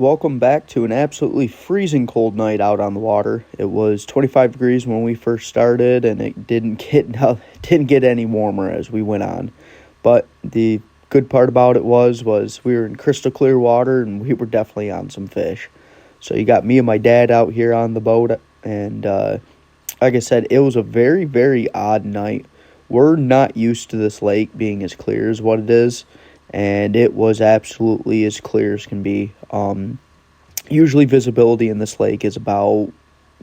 Welcome back to an absolutely freezing cold night out on the water. It was 25 degrees when we first started, and it didn't get any warmer as we went on. But the good part about it was we were in crystal clear water, and we were definitely on some fish. So you got me and my dad out here on the boat, and like I said, it was a very, very odd night. We're not used to this lake being as clear as what it is, and it was absolutely as clear as can be. Usually visibility in this lake is about,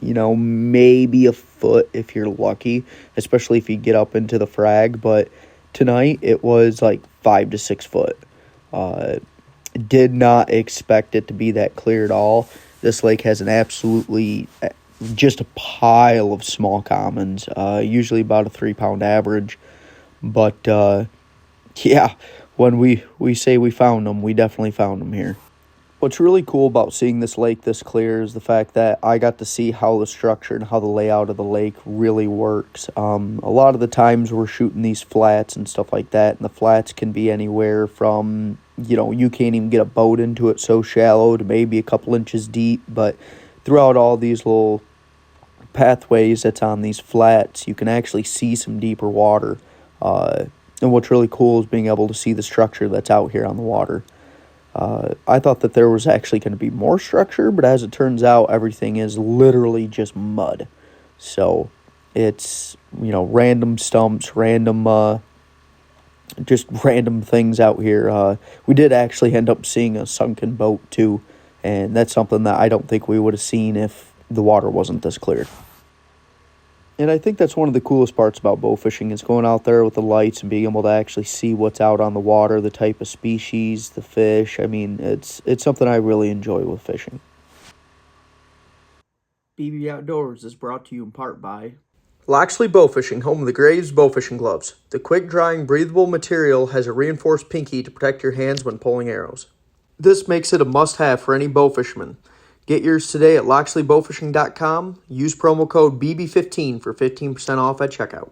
maybe a foot if you're lucky, especially if you get up into the frag, but tonight it was like 5 to 6 foot. Did not expect it to be that clear at all. This lake has an absolutely just a pile of small commons, usually about a 3-pound average. But yeah, when we say we found them, we definitely found them here. What's really cool about seeing this lake this clear is the fact that I got to see how the structure and how the layout of the lake really works. A lot of the times we're shooting these flats and stuff like that, and the flats can be anywhere from, you can't even get a boat into it, so shallow, to maybe a couple inches deep. But throughout all these little pathways that's on these flats, you can actually see some deeper water. And what's really cool is being able to see the structure that's out here on the water. I thought that there was actually going to be more structure, but as it turns out, everything is literally just mud. So it's, random stumps, just random things out here. We did actually end up seeing a sunken boat too, and that's something that I don't think we would have seen if the water wasn't this clear. And I think that's one of the coolest parts about bow fishing is going out there with the lights and being able to actually see what's out on the water, the type of species, the fish. I mean, it's something I really enjoy with fishing. BB Outdoors is brought to you in part by Loxley Bowfishing, home of the Graves Bowfishing Gloves. The quick-drying, breathable material has a reinforced pinky to protect your hands when pulling arrows. This makes it a must-have for any bow fisherman. Get yours today at LoxleyBowfishing.com. Use promo code BB15 for 15% off at checkout.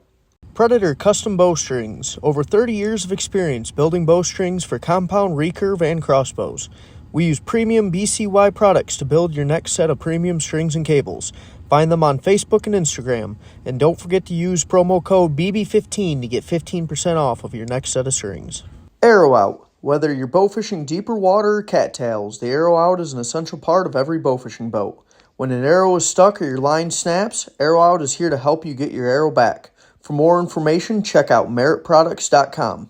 Predator Custom Bowstrings. Over 30 years of experience building bowstrings for compound, recurve, and crossbows. We use premium BCY products to build your next set of premium strings and cables. Find them on Facebook and Instagram. And don't forget to use promo code BB15 to get 15% off of your next set of strings. Arrow Out. Whether you're bowfishing deeper water or cattails, the arrow out is an essential part of every bowfishing boat. When an arrow is stuck or your line snaps, Arrow Out is here to help you get your arrow back. For more information, check out meritproducts.com.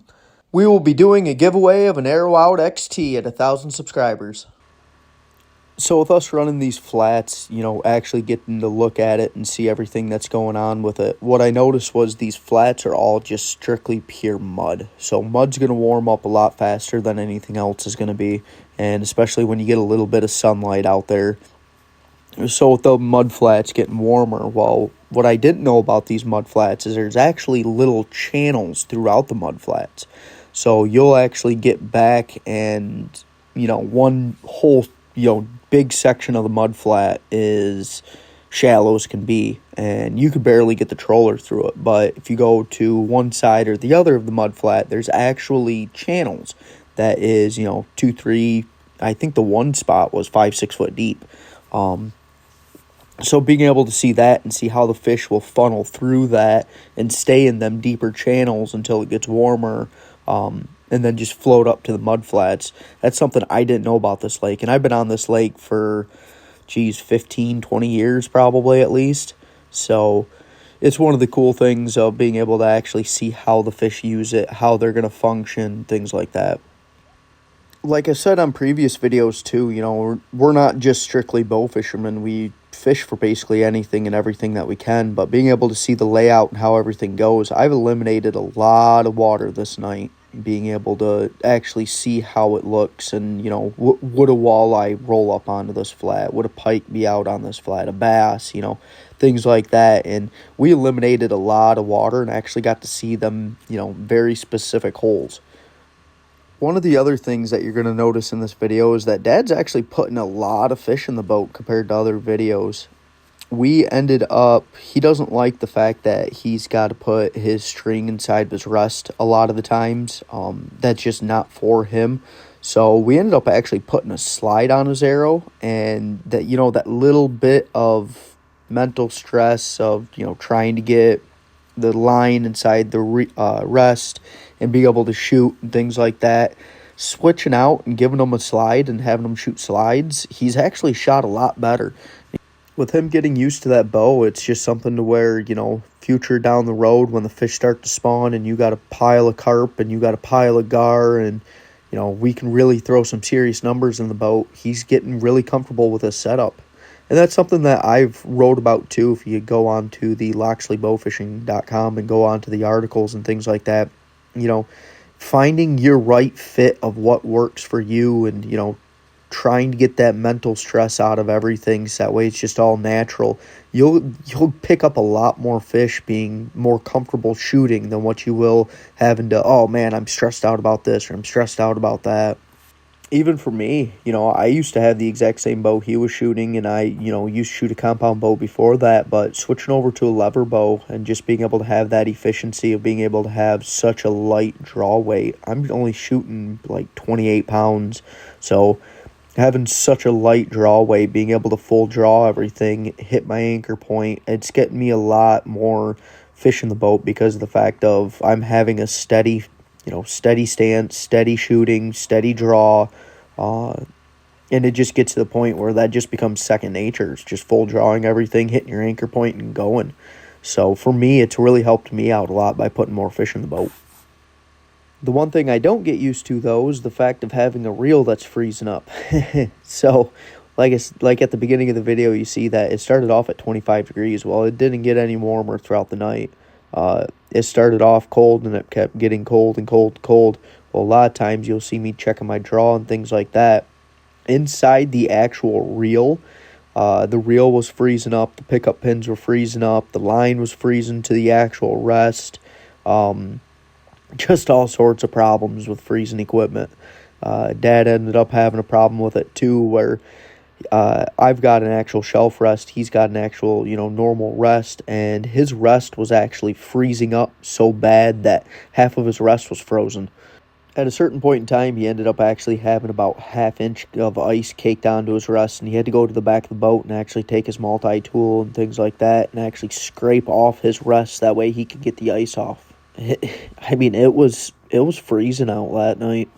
We will be doing a giveaway of an Arrow Out XT at 1,000 subscribers. So with us running these flats, actually getting to look at it and see everything that's going on with it, what I noticed was these flats are all just strictly pure mud. So mud's going to warm up a lot faster than anything else is going to be, and especially when you get a little bit of sunlight out there. So with the mud flats getting warmer, well, what I didn't know about these mud flats is there's actually little channels throughout the mud flats. So you'll actually get back and, one whole, big section of the mud flat is shallow as can be, and you could barely get the troller through it. But if you go to one side or the other of the mud flat, there's actually channels that is, 2, 3, I think the one spot was 5, 6 foot deep. So being able to see that and see how the fish will funnel through that and stay in them deeper channels until it gets warmer, and then just float up to the mud flats. That's something I didn't know about this lake. And I've been on this lake for, 15, 20 years probably at least. So it's one of the cool things of being able to actually see how the fish use it, how they're going to function, things like that. Like I said on previous videos too, we're not just strictly bow fishermen. We fish for basically anything and everything that we can. But being able to see the layout and how everything goes, I've eliminated a lot of water this night. Being able to actually see how it looks and, would a walleye roll up onto this flat? Would a pike be out on this flat? A bass, things like that. And we eliminated a lot of water and actually got to see them, very specific holes. One of the other things that you're going to notice in this video is that Dad's actually putting a lot of fish in the boat compared to other videos. We ended up, he doesn't like the fact that he's got to put his string inside of his rest a lot of the times. That's just not for him. So we ended up actually putting a slide on his arrow, and that, that little bit of mental stress of, trying to get the line inside the rest and be able to shoot and things like that, switching out and giving him a slide and having him shoot slides, he's actually shot a lot better. With him getting used to that bow, it's just something to where, future down the road when the fish start to spawn and you got a pile of carp and you got a pile of gar and, we can really throw some serious numbers in the boat, he's getting really comfortable with his setup. And that's something that I've wrote about too. If you go on to the LoxleyBowfishing.com and go on to the articles and things like that, finding your right fit of what works for you and, trying to get that mental stress out of everything so that way it's just all natural. You'll pick up a lot more fish being more comfortable shooting than what you will having to, oh man, I'm stressed out about this or I'm stressed out about that. Even for me, I used to have the exact same bow he was shooting, and I, used to shoot a compound bow before that, but switching over to a lever bow and just being able to have that efficiency of being able to have such a light draw weight. I'm only shooting like 28 pounds, so having such a light draw weight, being able to full draw everything, hit my anchor point, it's getting me a lot more fish in the boat because of the fact of I'm having a steady stance, steady shooting, steady draw, and it just gets to the point where that just becomes second nature. It's just full drawing everything, hitting your anchor point and going. So for me, it's really helped me out a lot by putting more fish in the boat. The one thing I don't get used to, though, is the fact of having a reel that's freezing up. So, like at the beginning of the video, you see that it started off at 25 degrees. Well, it didn't get any warmer throughout the night. It started off cold, and it kept getting cold and cold and cold. Well, a lot of times you'll see me checking my draw and things like that. Inside the actual reel, the reel was freezing up. The pickup pins were freezing up. The line was freezing to the actual rest. Just all sorts of problems with freezing equipment. Dad ended up having a problem with it too, where I've got an actual shelf rest, he's got an actual, normal rest, and his rest was actually freezing up so bad that half of his rest was frozen. At a certain point in time, he ended up actually having about half-inch of ice caked onto his rest, and he had to go to the back of the boat and actually take his multi-tool and things like that and actually scrape off his rest, that way he could get the ice off. It was freezing out that night.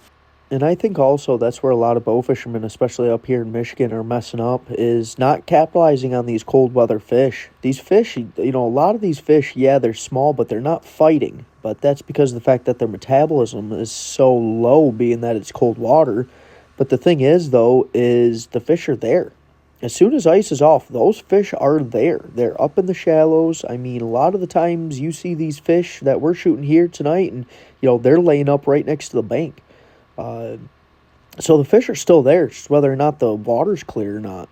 And I think also that's where a lot of bow fishermen, especially up here in Michigan, are messing up, is not capitalizing on these cold weather fish. These fish, a lot of these fish, yeah, they're small, but they're not fighting. But that's because of the fact that their metabolism is so low, being that it's cold water. But the thing is, though, is the fish are there. As soon as ice is off, those fish are there. They're up in the shallows. A lot of the times you see these fish that we're shooting here tonight, and, they're laying up right next to the bank. So the fish are still there, just whether or not the water's clear or not.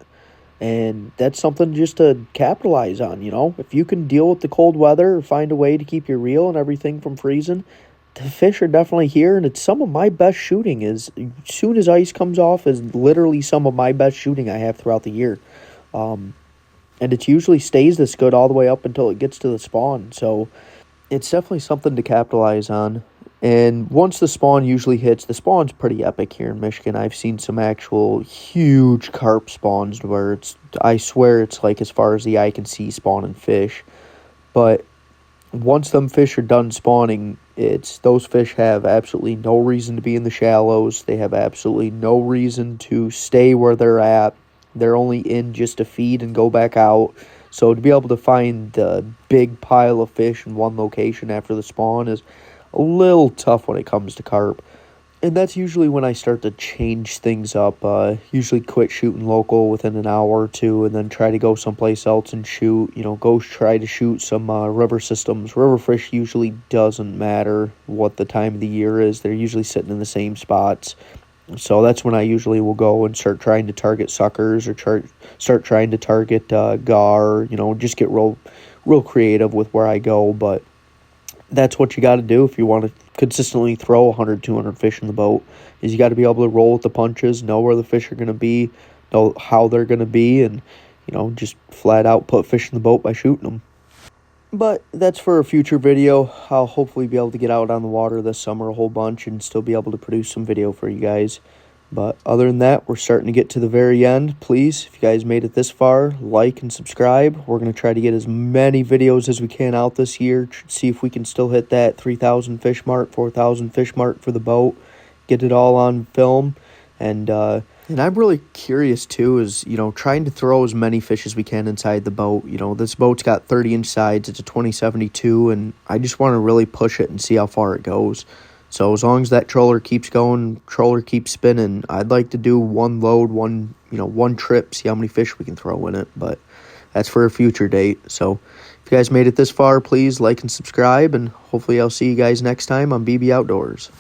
And that's something just to capitalize on, If you can deal with the cold weather or find a way to keep your reel and everything from freezing, the fish are definitely here, and it's some of my best shooting. As soon as ice comes off is literally some of my best shooting I have throughout the year. And it usually stays this good all the way up until it gets to the spawn. So it's definitely something to capitalize on. And once the spawn usually hits, the spawn's pretty epic here in Michigan. I've seen some actual huge carp spawns where I swear it's like as far as the eye can see spawning fish. But once them fish are done spawning, those fish have absolutely no reason to be in the shallows. They have absolutely no reason to stay where they're at. They're only in just to feed and go back out. So to be able to find the big pile of fish in one location after the spawn is a little tough when it comes to carp. And that's usually when I start to change things up. Usually quit shooting local within an hour or two and then try to go someplace else and shoot. Go try to shoot some river systems. River fish usually doesn't matter what the time of the year is. They're usually sitting in the same spots. So that's when I usually will go and start trying to target suckers or start trying to target gar. Just get real creative with where I go. But that's what you got to do if you want to consistently throw 100, 200 fish in the boat, is you got to be able to roll with the punches, know where the fish are going to be, know how they're going to be, and, just flat out put fish in the boat by shooting them. But that's for a future video. I'll hopefully be able to get out on the water this summer a whole bunch and still be able to produce some video for you guys. But other than that, we're starting to get to the very end. Please, if you guys made it this far, like and subscribe. We're going to try to get as many videos as we can out this year. See if we can still hit that 3,000 fish mark, 4,000 fish mark for the boat. Get it all on film. And I'm really curious, too, is, trying to throw as many fish as we can inside the boat. This boat's got 30-inch sides. It's a 2072, and I just want to really push it and see how far it goes. So as long as that troller keeps going, troller keeps spinning, I'd like to do one load, one trip, see how many fish we can throw in it. But that's for a future date. So if you guys made it this far, please like and subscribe, and hopefully I'll see you guys next time on BB Outdoors.